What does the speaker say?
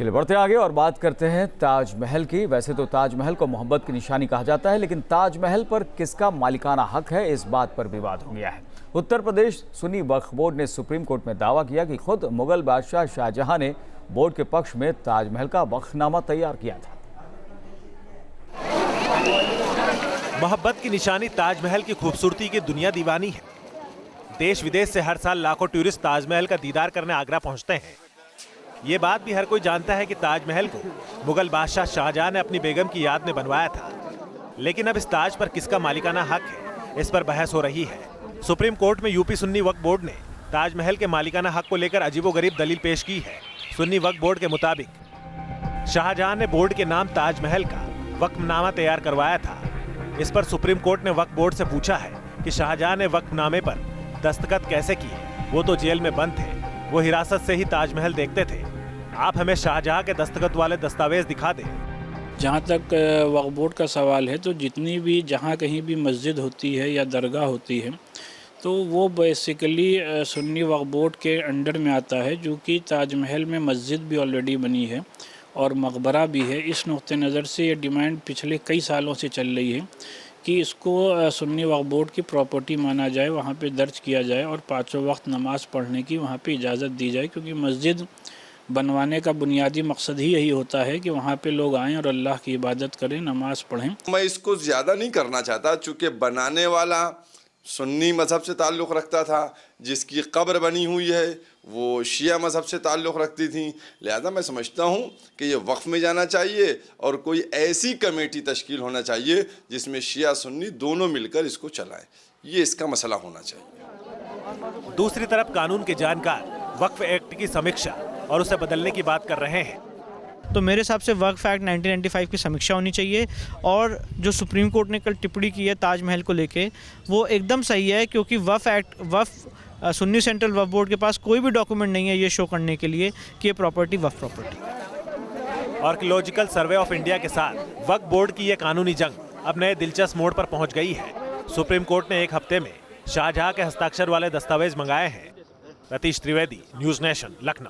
चलिए बढ़ते आगे और बात करते हैं ताजमहल की। वैसे तो ताजमहल को मोहब्बत की निशानी कहा जाता है, लेकिन ताजमहल पर किसका मालिकाना हक है, इस बात पर विवाद हो गया है। उत्तर प्रदेश सुन्नी वक्फ बोर्ड ने सुप्रीम कोर्ट में दावा किया कि खुद मुगल बादशाह शाहजहां ने बोर्ड के पक्ष में ताजमहल का वक्फनामा तैयार किया था। मोहब्बत की निशानी ताजमहल की खूबसूरती की दुनिया दीवानी है। देश विदेश से हर साल लाखों टूरिस्ट ताजमहल का दीदार करने आगरा पहुंचते हैं। ये बात भी हर कोई जानता है कि ताजमहल को मुगल बादशाह शाहजहां ने अपनी बेगम की याद में बनवाया था। लेकिन अब इस ताज पर किसका मालिकाना हक है, इस पर बहस हो रही है। सुप्रीम कोर्ट में यूपी सुन्नी वक्फ बोर्ड ने ताजमहल के मालिकाना हक को लेकर अजीबोगरीब दलील पेश की है। सुन्नी वक्फ बोर्ड के मुताबिक शाहजहां ने बोर्ड के नाम ताजमहल का वक्फनामा तैयार करवाया था। इस पर सुप्रीम कोर्ट ने वक्फ बोर्ड से पूछा है कि शाहजहां ने वक्फनामे पर दस्तखत कैसे किए। वो तो जेल में बंद थे, वो हिरासत से ही ताजमहल देखते थे। आप हमें शाहजहां के दस्तखत वाले दस्तावेज दिखा दें। जहाँ तक वक्फ बोर्ड का सवाल है, तो जितनी भी जहाँ कहीं भी मस्जिद होती है या दरगाह होती है, तो वो बेसिकली सुन्नी वक्फ बोर्ड के अंडर में आता है। जो कि ताजमहल में मस्जिद भी ऑलरेडी बनी है और मकबरा भी है। इस नुक्ते नज़र से ये डिमांड पिछले कई सालों से चल रही है कि इसको सुन्नी वक्फ बोर्ड की प्रॉपर्टी माना जाए, वहाँ पे दर्ज किया जाए और पाँचों वक्त नमाज़ पढ़ने की वहाँ पे इजाज़त दी जाए। क्योंकि मस्जिद बनवाने का बुनियादी मकसद ही यही होता है कि वहाँ पे लोग आएँ और अल्लाह की इबादत करें, नमाज़ पढ़ें। मैं इसको ज़्यादा नहीं करना चाहता, चूँकि बनाने वाला सुन्नी मज़हब से ताल्लुक़ रखता था, जिसकी कब्र बनी हुई है वो शिया मज़हब से ताल्लुक़ रखती थी। लिहाजा मैं समझता हूँ कि ये वक्फ में जाना चाहिए और कोई ऐसी कमेटी तश्कील होना चाहिए जिसमें शिया सुन्नी दोनों मिलकर इसको चलाएं। ये इसका मसला होना चाहिए। दूसरी तरफ कानून के जानकार वक्फ एक्ट की समीक्षा और उसे बदलने की बात कर रहे हैं। तो मेरे हिसाब से वक्फ एक्ट 1995 की समीक्षा होनी चाहिए। और जो सुप्रीम कोर्ट ने कल टिप्पणी की है ताजमहल को लेके, वो एकदम सही है। क्योंकि सुन्नी सेंट्रल वक्फ बोर्ड के पास कोई भी डॉक्यूमेंट नहीं है ये शो करने के लिए कि ये property Waqf property. Archaeological survey of India के साथ वक्फ बोर्ड की ये कानूनी जंग अब नए दिलचस्प मोड़ पर पहुंच गई है। सुप्रीम कोर्ट ने एक हफ्ते में शाहजहां के हस्ताक्षर वाले दस्तावेज मंगाए हैं। Ratheesh Trivedi, news nation, Lucknow.